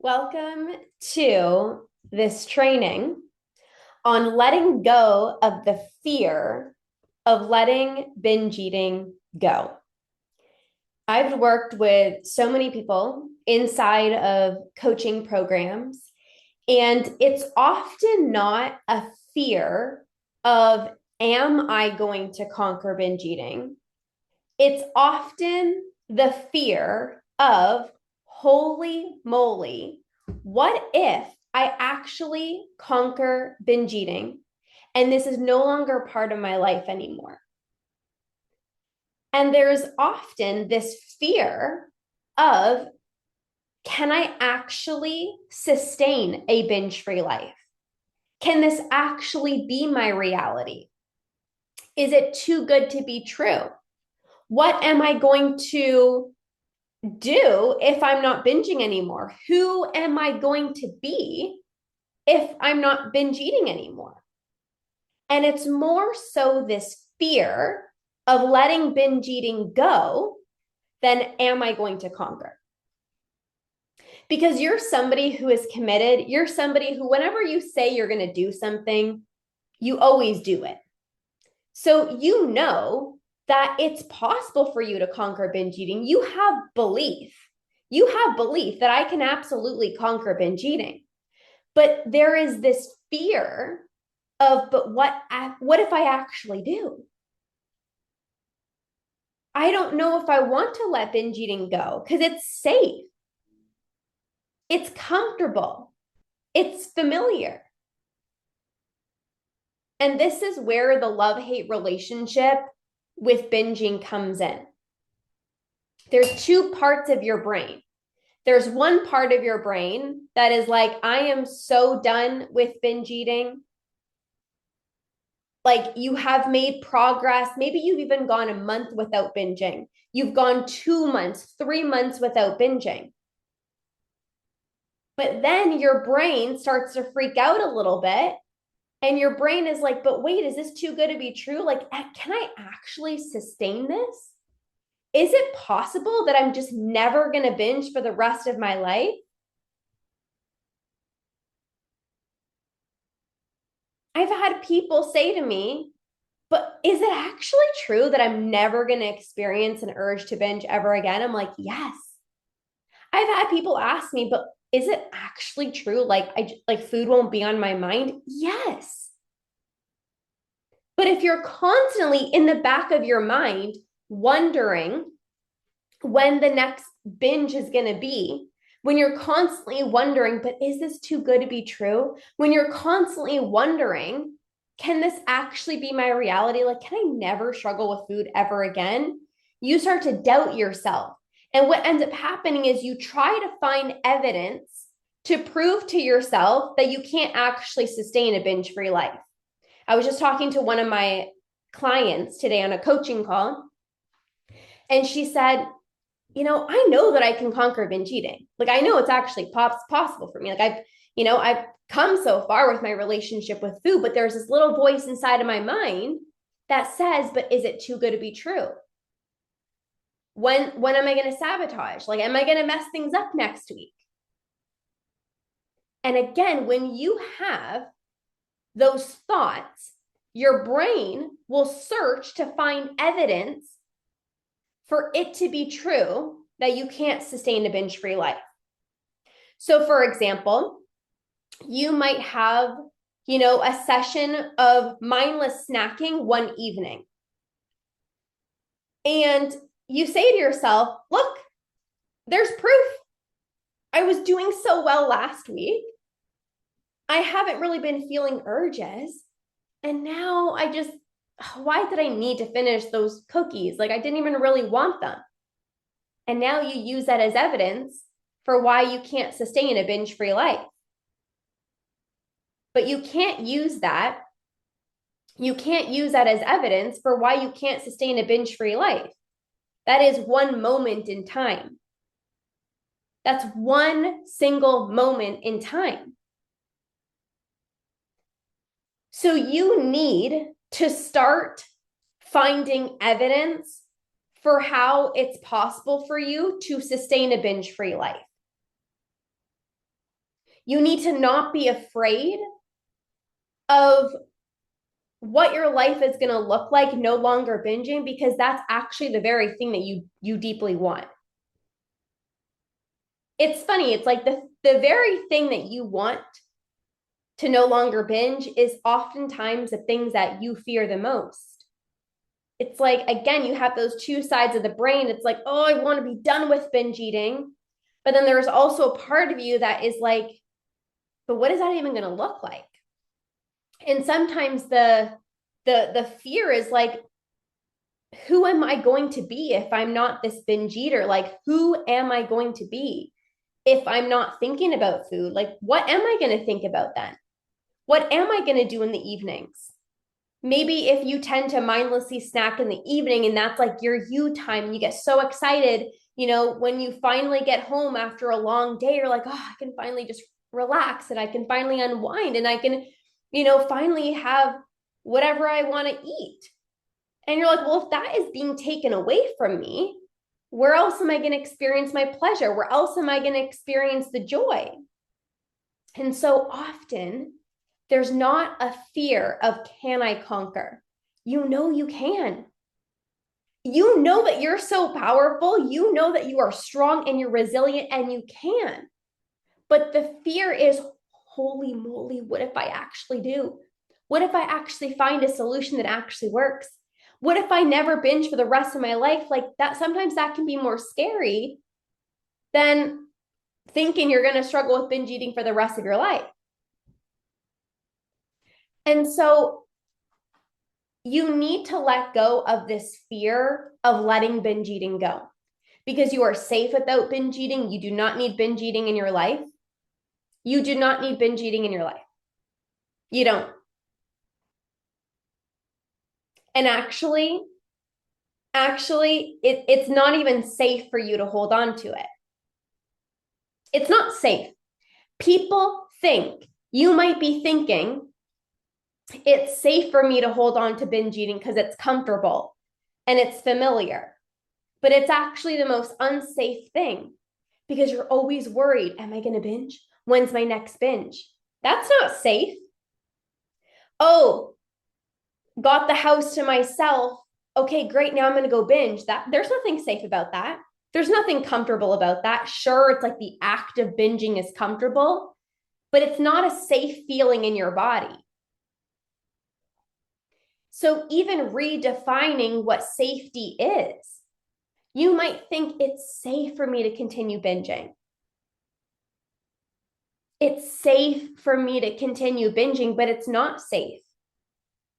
Welcome to this training on letting go of the fear of letting binge eating go. I've worked with so many people inside of coaching programs, and it's often not a fear of, am I going to conquer binge eating? It's often the fear of, holy moly, what if I actually conquer binge eating and this is no longer part of my life anymore? And there's often this fear of, can I actually sustain a binge free life? Can this actually be my reality? Is it too good to be true? What am I going to do if I'm not binging anymore? Who am I going to be if I'm not binge eating anymore? And it's more so this fear of letting binge eating go than am I going to conquer? Because you're somebody who is committed. You're somebody who, whenever you say you're going to do something, you always do it. So you know that it's possible for you to conquer binge eating. You have belief. You have belief that I can absolutely conquer binge eating. But there is this fear of, but what if I actually do? I don't know if I want to let binge eating go because it's safe. It's comfortable. It's familiar. And this is where the love-hate relationship with binging comes in. There's two parts of your brain. There's one part of your brain that is like, I am so done with binge eating. Like, you have made progress. Maybe you've even gone a month without binging. You've gone 2 months, 3 months without binging. But then your brain starts to freak out a little bit. And your brain is like, but wait, is this too good to be true? Like, can I actually sustain this? Is it possible that I'm just never going to binge for the rest of my life? I've had people say to me, but is it actually true that I'm never going to experience an urge to binge ever again? I'm like, yes. I've had people ask me, but is it actually true? Like food won't be on my mind? Yes. But if you're constantly in the back of your mind wondering when the next binge is going to be, when you're constantly wondering, but is this too good to be true? When you're constantly wondering, can this actually be my reality? Like, can I never struggle with food ever again? You start to doubt yourself. And what ends up happening is you try to find evidence to prove to yourself that you can't actually sustain a binge free life. I was just talking to one of my clients today on a coaching call, and she said, I know that I can conquer binge eating. Like, I know it's actually possible for me. Like, I've come so far with my relationship with food, but there's this little voice inside of my mind that says, but is it too good to be true? When am I going to sabotage? Like, am I going to mess things up next week? And again, when you have those thoughts, your brain will search to find evidence for it to be true that you can't sustain a binge free life. So, for example, you might have, a session of mindless snacking one evening. And you say to yourself, look, there's proof. I was doing so well last week. I haven't really been feeling urges. And now why did I need to finish those cookies? Like, I didn't even really want them. And now you use that as evidence for why you can't sustain a binge free life. But you can't use that. You can't use that as evidence for why you can't sustain a binge free life. That is one moment in time. That's one single moment in time. So you need to start finding evidence for how it's possible for you to sustain a binge free life. You need to not be afraid of what your life is going to look like no longer binging, because that's actually the very thing that you deeply want. It's funny, it's like the very thing that you want to no longer binge is oftentimes the things that you fear the most. It's like, again, you have those two sides of the brain. It's like, oh, I want to be done with binge eating. But then there's also a part of you that is like, but what is that even going to look like? And sometimes the fear is like, who am I going to be if I'm not this binge eater? Like, who am I going to be if I'm not thinking about food? Like, what am I going to think about then? What am I going to do in the evenings? Maybe if you tend to mindlessly snack in the evening and that's like your you time and you get so excited, when you finally get home after a long day, you're like, oh, I can finally just relax and I can finally unwind and I can, finally have whatever I want to eat. And you're like, well, if that is being taken away from me, where else am I going to experience my pleasure? Where else am I going to experience the joy? And so often, there's not a fear of can I conquer? You know you can. You know that you're so powerful. You know that you are strong and you're resilient and you can. But the fear is, holy moly, what if I actually do? What if I actually find a solution that actually works? What if I never binge for the rest of my life? Like that, sometimes that can be more scary than thinking you're going to struggle with binge eating for the rest of your life. And so you need to let go of this fear of letting binge eating go, because you are safe without binge eating. You do not need binge eating in your life. You do not need binge eating in your life. You don't. And actually, it's not even safe for you to hold on to it. It's not safe. People think, you might be thinking, it's safe for me to hold on to binge eating because it's comfortable and it's familiar. But it's actually the most unsafe thing, because you're always worried, am I going to binge? When's my next binge? That's not safe. Oh, got the house to myself. Okay, great. Now I'm going to go binge. That there's nothing safe about that. There's nothing comfortable about that. Sure, it's like the act of binging is comfortable, but it's not a safe feeling in your body. So even redefining what safety is, you might think it's safe for me to continue binging. It's safe for me to continue binging, but it's not safe,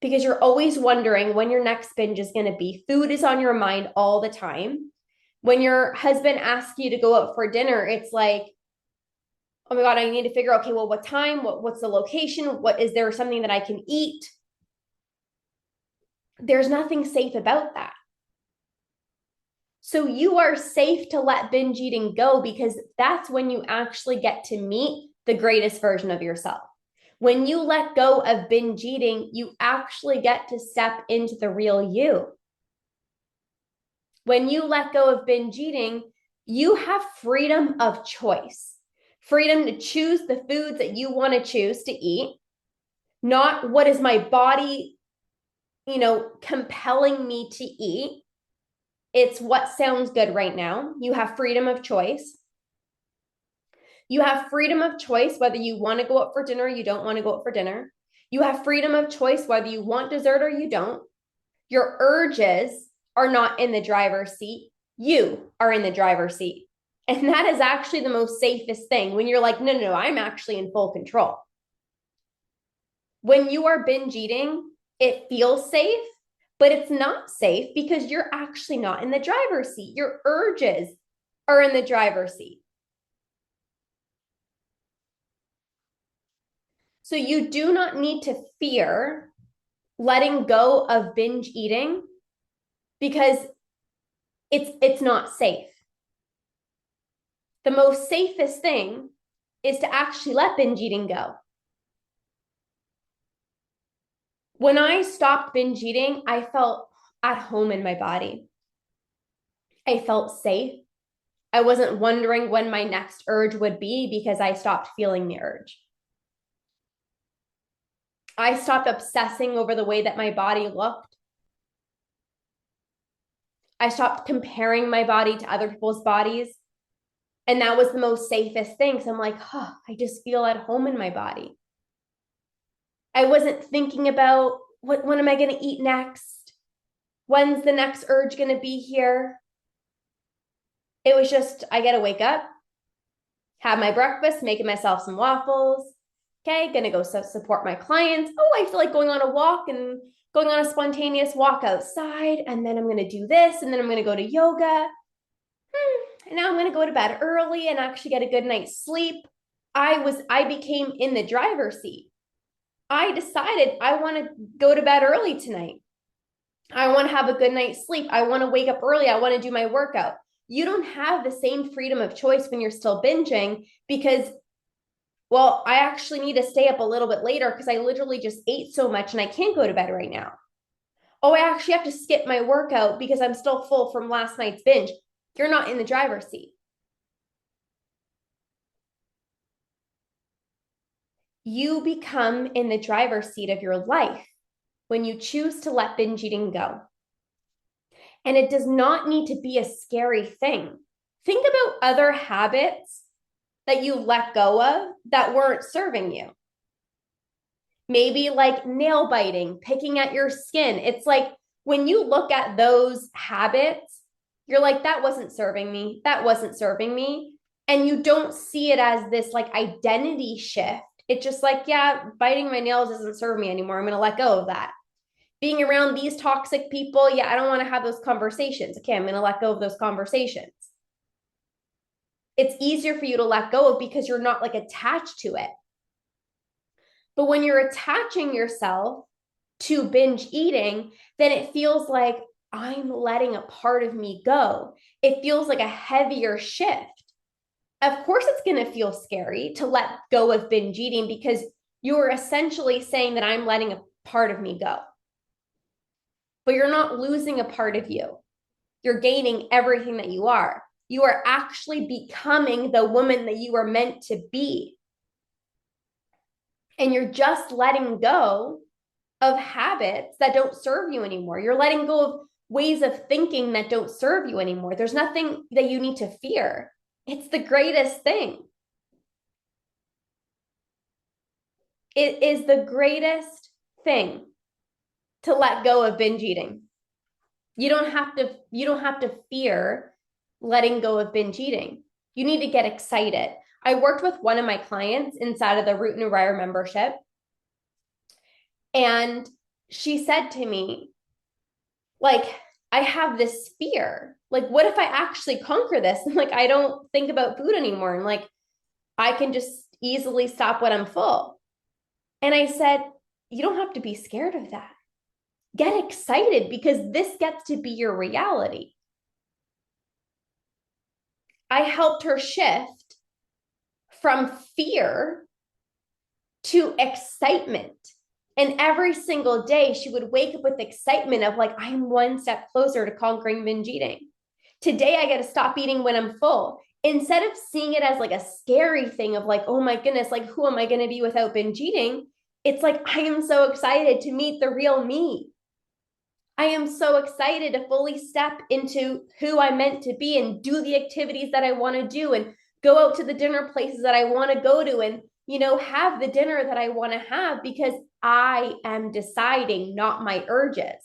because you're always wondering when your next binge is going to be. Food is on your mind all the time. When your husband asks you to go out for dinner, it's like, oh my God, I need to figure out, okay, well, what time? What's the location? What is there something that I can eat? There's nothing safe about that. So you are safe to let binge eating go, because that's when you actually get to meet the greatest version of yourself. When you let go of binge eating, you actually get to step into the real you. When you let go of binge eating, you have freedom of choice, freedom to choose the foods that you want to choose to eat, not what is my body, compelling me to eat. It's what sounds good right now. You have freedom of choice. You have freedom of choice whether you want to go out for dinner or you don't want to go out for dinner. You have freedom of choice whether you want dessert or you don't. Your urges are not in the driver's seat. You are in the driver's seat. And that is actually the most safest thing, when you're like, no, I'm actually in full control. When you are binge eating, it feels safe, but it's not safe because you're actually not in the driver's seat. Your urges are in the driver's seat. So you do not need to fear letting go of binge eating, because it's not safe. The most safest thing is to actually let binge eating go. When I stopped binge eating, I felt at home in my body. I felt safe. I wasn't wondering when my next urge would be because I stopped feeling the urge. I stopped obsessing over the way that my body looked. I stopped comparing my body to other people's bodies. And that was the most safest thing. So I'm like, oh, I just feel at home in my body. I wasn't thinking about when am I going to eat next? When's the next urge going to be here? It was just, I got to wake up, have my breakfast, making myself some waffles. Okay, gonna go support my clients. Oh, I feel like going on a walk and going on a spontaneous walk outside. And then I'm gonna do this. And then I'm gonna go to yoga. And now I'm gonna go to bed early and actually get a good night's sleep. I became in the driver's seat. I decided I want to go to bed early tonight. I want to have a good night's sleep. I want to wake up early. I want to do my workout. You don't have the same freedom of choice when you're still binging because, well, I actually need to stay up a little bit later because I literally just ate so much and I can't go to bed right now. Oh, I actually have to skip my workout because I'm still full from last night's binge. You're not in the driver's seat. You become in the driver's seat of your life when you choose to let binge eating go. And it does not need to be a scary thing. Think about other habits that you let go of that weren't serving you. Maybe like nail biting, picking at your skin. It's like when you look at those habits, you're like, that wasn't serving me. That wasn't serving me. And you don't see it as this like identity shift. It's just like, yeah, biting my nails doesn't serve me anymore. I'm going to let go of that. Being around these toxic people, yeah, I don't want to have those conversations. Okay, I'm going to let go of those conversations. It's easier for you to let go of because you're not like attached to it. But when you're attaching yourself to binge eating, then it feels like I'm letting a part of me go. It feels like a heavier shift. Of course, it's going to feel scary to let go of binge eating because you're essentially saying that I'm letting a part of me go. But you're not losing a part of you. You're gaining everything that you are. You are actually becoming the woman that you are meant to be. And you're just letting go of habits that don't serve you anymore. You're letting go of ways of thinking that don't serve you anymore. There's nothing that you need to fear. It's the greatest thing. It is the greatest thing to let go of binge eating. You don't have to fear letting go of binge eating. You need to get excited. I worked with one of my clients inside of the Root and Rare membership. And she said to me, like, I have this fear. Like, what if I actually conquer this? And like, I don't think about food anymore. And like, I can just easily stop when I'm full. And I said, you don't have to be scared of that. Get excited because this gets to be your reality. I helped her shift from fear to excitement. And every single day, she would wake up with excitement of like, I'm one step closer to conquering binge eating. Today, I got to stop eating when I'm full. Instead of seeing it as like a scary thing of like, oh my goodness, like, who am I going to be without binge eating? It's like, I am so excited to meet the real me. I am so excited to fully step into who I'm meant to be and do the activities that I want to do and go out to the dinner places that I want to go to and, have the dinner that I want to have because I am deciding, not my urges.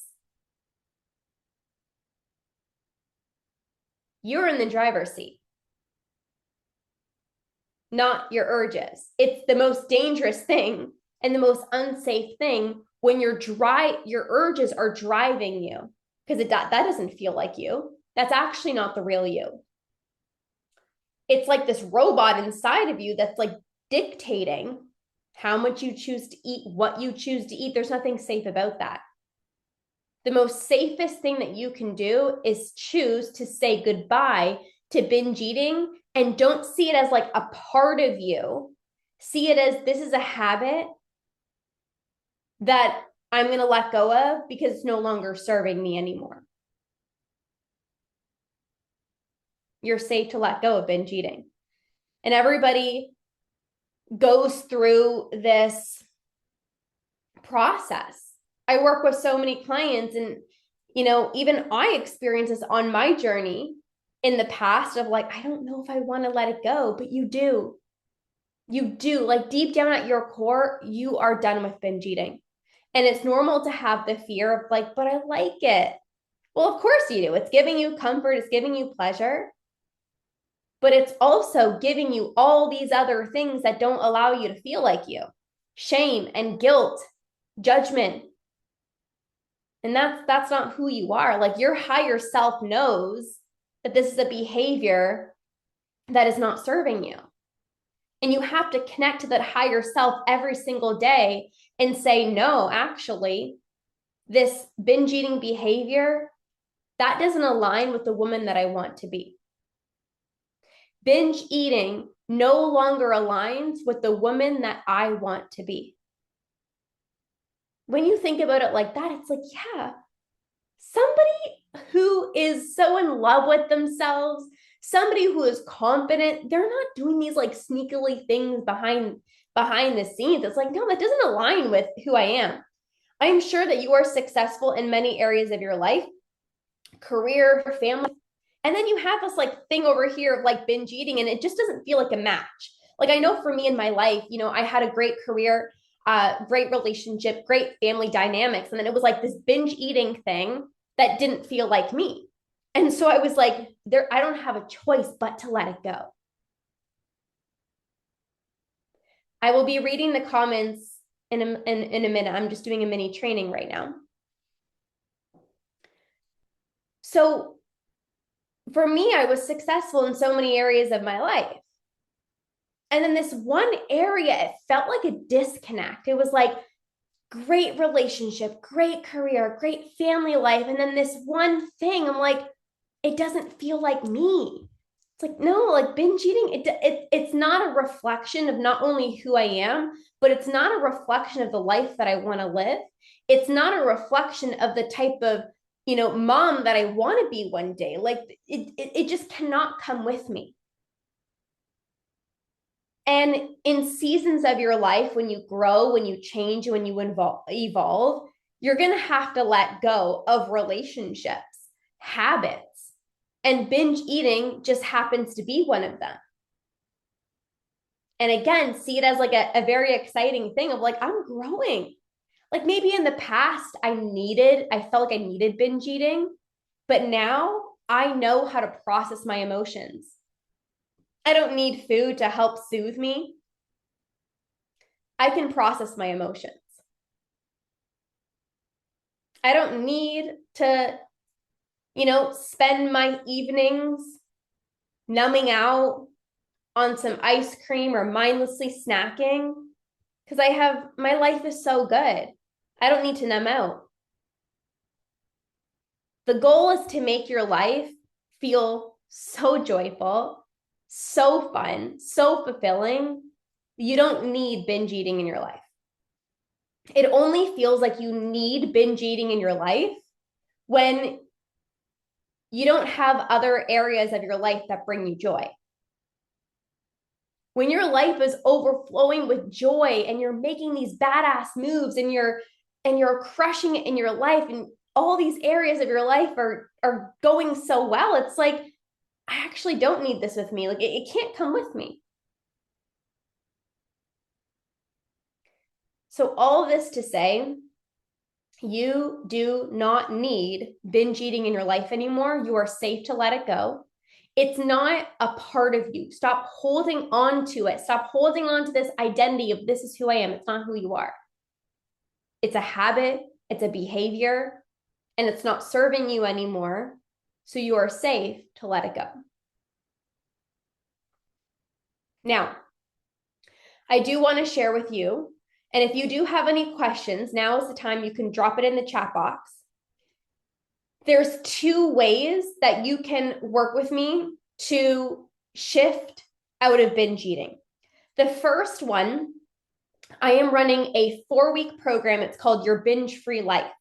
You're in the driver's seat, not your urges. It's the most dangerous thing and the most unsafe thing when your urges are driving you because that doesn't feel like you. That's actually not the real you. It's like this robot inside of you that's like dictating how much you choose to eat, what you choose to eat. There's nothing safe about that. The most safest thing that you can do is choose to say goodbye to binge eating and don't see it as like a part of you. See it as this is a habit that I'm going to let go of because it's no longer serving me anymore. you're safe to let go of binge eating. And everybody goes through this process. I work with so many clients, and even I experienced this on my journey in the past of like, I don't know if I want to let it go, but you do. You do. Like deep down at your core, you are done with binge eating. And it's normal to have the fear of like, but I like it. Well, of course you do. It's giving you comfort, it's giving you pleasure, but it's also giving you all these other things that don't allow you to feel like you. Shame and guilt, judgment. And that's not who you are. Like your higher self knows that this is a behavior that is not serving you. And you have to connect to that higher self every single day and say, no, actually, this binge eating behavior, that doesn't align with the woman that I want to be. Binge eating no longer aligns with the woman that I want to be. When you think about it like that, it's like, yeah, somebody who is so in love with themselves, somebody who is confident, they're not doing these like sneakily things behind the scenes. It's like, no, that doesn't align with who I am. I'm sure that you are successful in many areas of your life, career, family. And then you have this like thing over here of like binge eating, and it just doesn't feel like a match. Like I know for me in my life, I had a great career, great relationship, great family dynamics. And then it was like this binge eating thing that didn't feel like me. And so I was like, I don't have a choice but to let it go. I will be reading the comments in a minute. I'm just doing a mini training right now. So for me, I was successful in so many areas of my life. And then this one area, it felt like a disconnect. It was like great relationship, great career, great family life. And then this one thing, I'm like, it doesn't feel like me. It's like, no, like binge eating, it's not a reflection of not only who I am, but it's not a reflection of the life that I want to live. It's not a reflection of the type of, mom that I want to be one day. Like it just cannot come with me. And in seasons of your life, when you grow, when you change, when you evolve, you're going to have to let go of relationships, habits, and binge eating just happens to be one of them. And again, see it as like a very exciting thing of like, I'm growing. Like maybe in the past, I felt like I needed binge eating, but now I know how to process my emotions. I don't need food to help soothe me. I can process my emotions. I don't need to, spend my evenings numbing out on some ice cream or mindlessly snacking because my life is so good. I don't need to numb out. The goal is to make your life feel so joyful, so fun, so fulfilling. You don't need binge eating in your life. It only feels like you need binge eating in your life when you don't have other areas of your life that bring you joy. When your life is overflowing with joy and you're making these badass moves and you're crushing it in your life and all these areas of your life are going so well, it's like, I actually don't need this with me. Like it can't come with me. So all this to say, you do not need binge eating in your life anymore. You are safe to let it go. It's not a part of you. Stop holding on to it. Stop holding on to this identity of this is who I am. It's not who you are. It's a habit. It's a behavior, and it's not serving you anymore. So you are safe to let it go. Now, I do want to share with you, and if you do have any questions, now is the time you can drop it in the chat box. There's 2 ways that you can work with me to shift out of binge eating. The first one, I am running a 4-week program. It's called Your Binge-Free Life.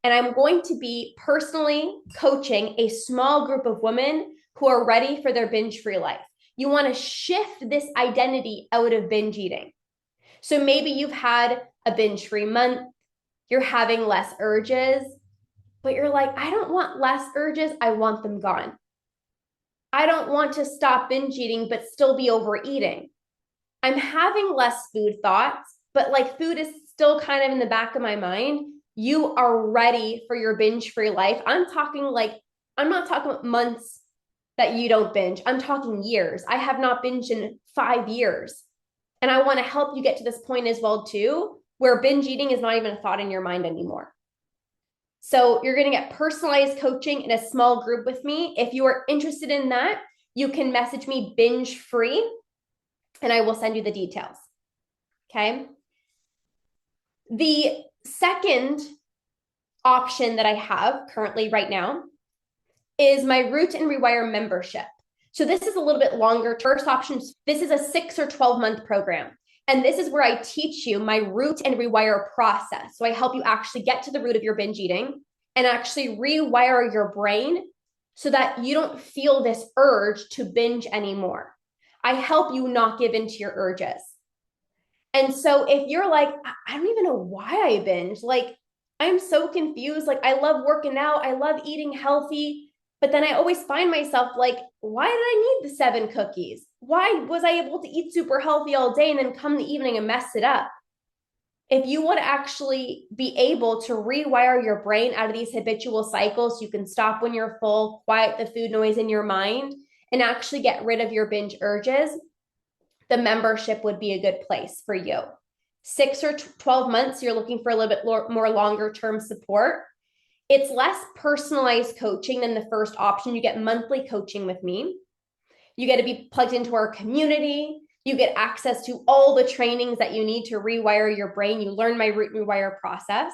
And I'm going to be personally coaching a small group of women who are ready for their binge-free life. You want to shift this identity out of binge eating. So maybe you've had a binge-free month, you're having less urges, but you're like, I don't want less urges, I want them gone. I don't want to stop binge eating, but still be overeating. I'm having less food thoughts, but like food is still kind of in the back of my mind. You are ready for your binge-free life. I'm not talking months that you don't binge. I'm talking years. I have not binged in 5 years. And I want to help you get to this point as well too, where binge eating is not even a thought in your mind anymore. So you're going to get personalized coaching in a small group with me. If you are interested in that, you can message me binge free and I will send you the details. Okay. The second option that I have currently right now is my Root and Rewire membership. So this is a little bit longer. First option, this is a 6 or 12-month program. And this is where I teach you my Root and Rewire process. So I help you actually get to the root of your binge eating and actually rewire your brain so that you don't feel this urge to binge anymore. I help you not give into your urges. And so if you're like, I don't even know why I binge, like I'm so confused. Like I love working out, I love eating healthy, but then I always find myself like, why did I need the 7 cookies? Why was I able to eat super healthy all day and then come the evening and mess it up? If you want to actually be able to rewire your brain out of these habitual cycles, you can stop when you're full, quiet the food noise in your mind, and actually get rid of your binge urges, the membership would be a good place for you. 6 or 12 months, you're looking for a little bit more longer term support. It's less personalized coaching than the first option. You get monthly coaching with me. You get to be plugged into our community. You get access to all the trainings that you need to rewire your brain. You learn my Root and Rewire process.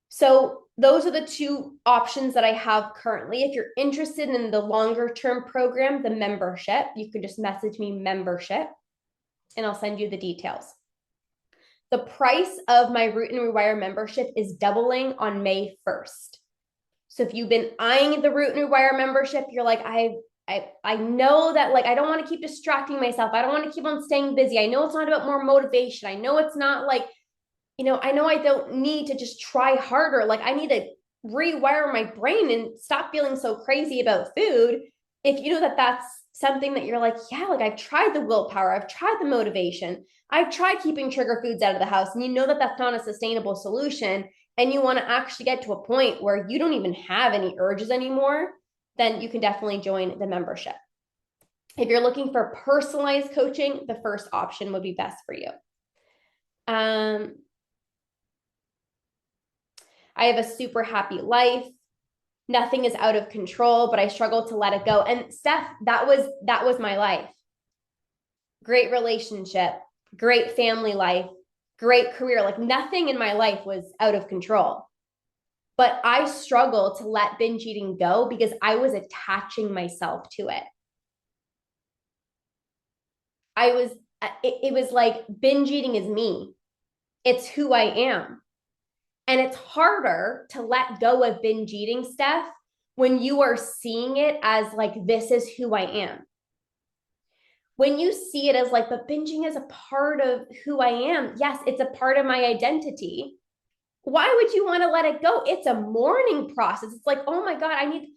So those are the 2 options that I have currently. If you're interested in the longer term program, the membership, you can just message me membership and I'll send you the details. The price of my Root and Rewire membership is doubling on May 1st. So if you've been eyeing the Root and Rewire membership, you're like, I know that like I don't want to keep distracting myself. I don't want to keep on staying busy. I know it's not about more motivation. I know it's not like, I know I don't need to just try harder. Like I need to rewire my brain and stop feeling so crazy about food. If you know that that's something that you're like, yeah, like I've tried the willpower, I've tried the motivation, I've tried keeping trigger foods out of the house, and you know that that's not a sustainable solution, and you want to actually get to a point where you don't even have any urges anymore, then you can definitely join the membership. If you're looking for personalized coaching, the first option would be best for you. I have a super happy life. Nothing is out of control, but I struggle to let it go. And Steph, that was my life. Great relationship, great family life, great career. Like nothing in my life was out of control. But I struggled to let binge eating go because I was attaching myself to it. It was like binge eating is me. It's who I am. And it's harder to let go of binge eating, Steph, when you are seeing it as like, this is who I am. When you see it as like, but binging is a part of who I am. Yes, it's a part of my identity. Why would you want to let it go? It's a mourning process. It's like, oh my God, I need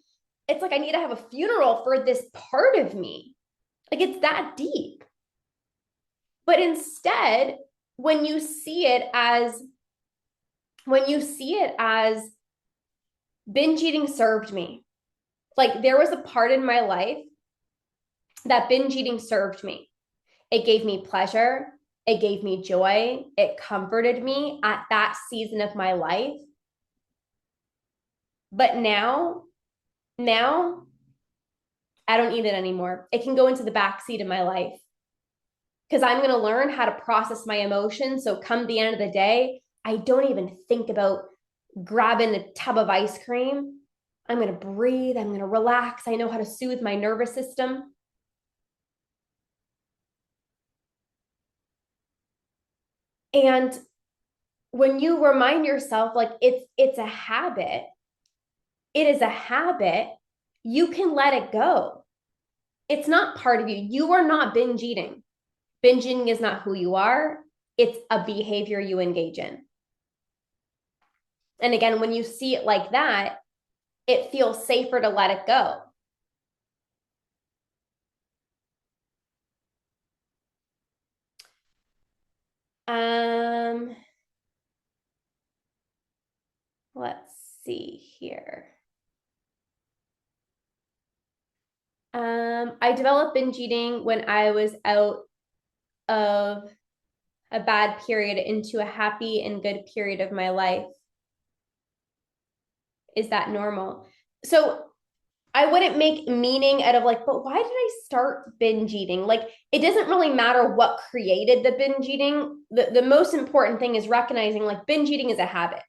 to have a funeral for this part of me. Like it's that deep. But instead, when you see it as binge eating served me, like there was a part in my life that binge eating served me. It gave me pleasure. It gave me joy. It comforted me at that season of my life. But now I don't eat it anymore. It can go into the backseat of my life because I'm going to learn how to process my emotions. So come the end of the day, I don't even think about grabbing a tub of ice cream. I'm going to breathe. I'm going to relax. I know how to soothe my nervous system. And when you remind yourself, like it's a habit, it is a habit, you can let it go. It's not part of you. You are not binge eating. Binge eating is not who you are. It's a behavior you engage in. And again, when you see it like that, it feels safer to let it go. Let's see here. I developed binge eating when I was out of a bad period into a happy and good period of my life. Is that normal? So I wouldn't make meaning out of like, but why did I start binge eating? Like, it doesn't really matter what created the binge eating. The most important thing is recognizing like binge eating is a habit.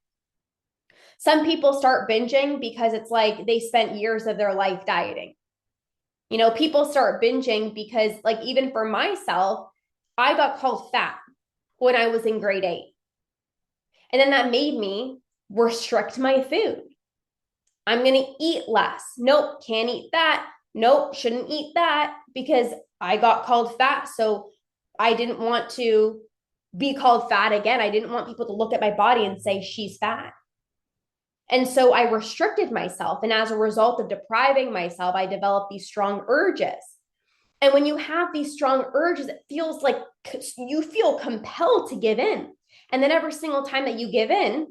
Some people start binging because it's like they spent years of their life dieting. You know, people start binging because, like, even for myself, I got called fat when I was in grade 8. And then that made me restrict my food. I'm going to eat less. Nope, can't eat that. Nope, shouldn't eat that because I got called fat. So I didn't want to be called fat again. I didn't want people to look at my body and say, she's fat. And so I restricted myself. And as a result of depriving myself, I developed these strong urges. And when you have these strong urges, it feels like you feel compelled to give in. And then every single time that you give in,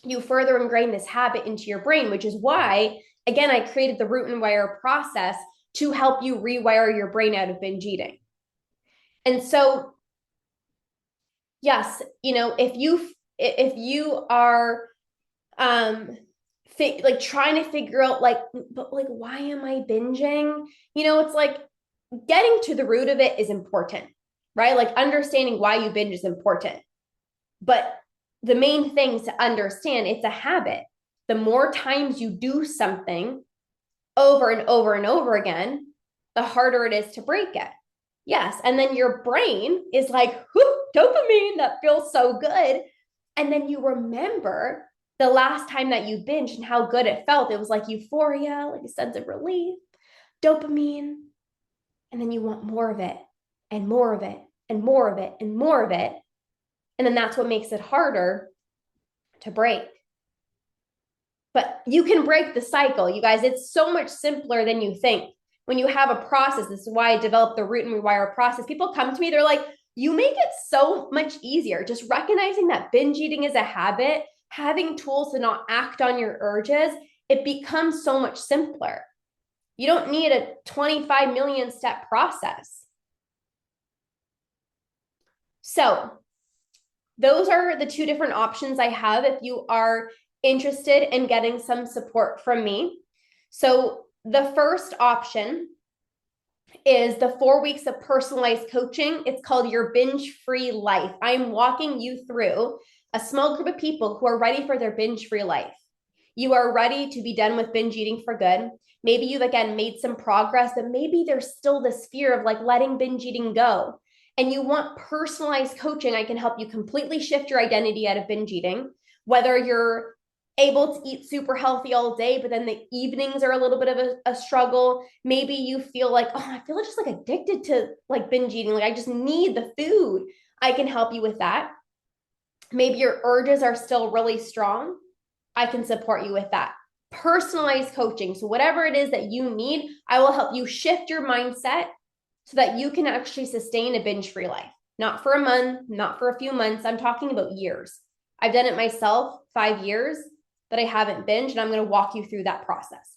you further ingrain this habit into your brain, which is why, again, I created the root and wire process to help you rewire your brain out of binge eating. And so, yes, you know, if you are like trying to figure out like, but like, why am I binging? You know, it's like getting to the root of it is important, right? Like understanding why you binge is important. But the main thing is to understand it's a habit. The more times you do something over and over and over again, the harder it is to break it. Yes. And then your brain is like, dopamine, that feels so good. And then you remember the last time that you binged and how good it felt. It was like euphoria, like a sense of relief, dopamine. And then you want more of it and more of it and more of it and more of it. And then that's what makes it harder to break. But you can break the cycle, you guys. It's so much simpler than you think. When you have a process, this is why I developed the root and rewire process. People come to me, they're like, you make it so much easier. Just recognizing that binge eating is a habit, having tools to not act on your urges, it becomes so much simpler. You don't need a 25 million step process. So those are the two different options I have if you are interested in getting some support from me. So the first option is the 4 weeks of personalized coaching. It's called Your Binge-Free Life. I'm walking you through a small group of people who are ready for their binge-free life. You are ready to be done with binge eating for good. Maybe you've, again, made some progress, but maybe there's still this fear of like letting binge eating go. And you want personalized coaching. I can help you completely shift your identity out of binge eating, whether you're able to eat super healthy all day, but then the evenings are a little bit of a struggle. Maybe you feel like, oh, I feel just like addicted to like binge eating. Like I just need the food. I can help you with that. Maybe your urges are still really strong. I can support you with that. Personalized coaching. So whatever it is that you need, I will help you shift your mindset so that you can actually sustain a binge-free life. Not for a month, not for a few months. I'm talking about years. I've done it myself, 5 years that I haven't binged, and I'm going to walk you through that process.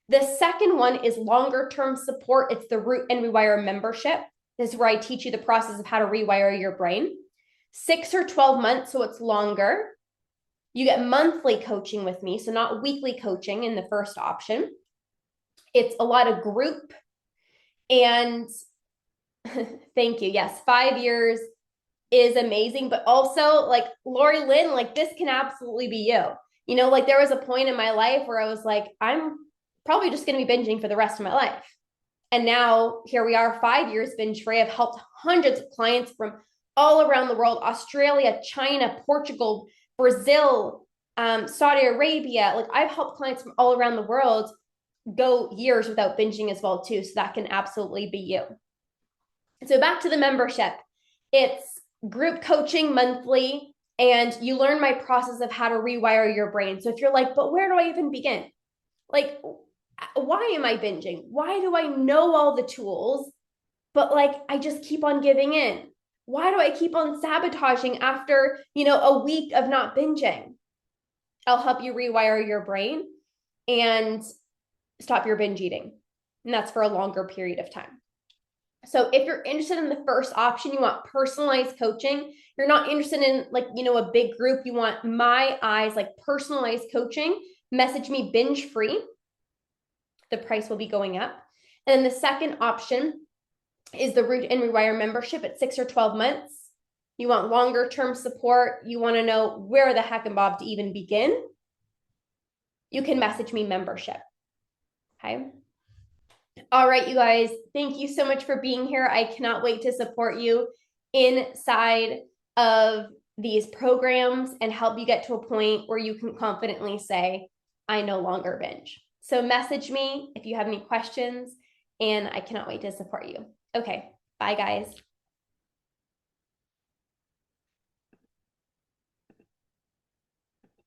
The second one is longer-term support. It's the Root and Rewire membership. This is where I teach you the process of how to rewire your brain. 6 or 12 months, so it's longer. You get monthly coaching with me, so not weekly coaching in the first option. It's a lot of group. And thank you. Yes, 5 years is amazing, but also like Lori Lynn, like this can absolutely be you. You know, like there was a point in my life where I was like, I'm probably just going to be binging for the rest of my life. And now here we are, 5 years binge free. I've helped hundreds of clients from all around the world, Australia, China, Portugal, Brazil, Saudi Arabia. Like I've helped clients from all around the world go years without binging as well too. So that can absolutely be you. So back to the membership. It's group coaching monthly, and you learn my process of how to rewire your brain. So if you're like, but where do I even begin? Like, why am I binging? Why do I know all the tools, but like I just keep on giving in? Why do I keep on sabotaging after, a week of not binging? I'll help you rewire your brain and stop your binge eating. And that's for a longer period of time. So if you're interested in the first option, you want personalized coaching, you're not interested in a big group, you want my eyes, like personalized coaching, message me binge free. The price will be going up. And then the second option is the Root and Rewire membership at 6 or 12 months. You want longer term support. You want to know where the heck and bob to even begin. You can message me membership. Okay. All right, you guys, thank you so much for being here. I cannot wait to support you inside of these programs and help you get to a point where you can confidently say, I no longer binge. So message me if you have any questions, and I cannot wait to support you. Okay, bye guys.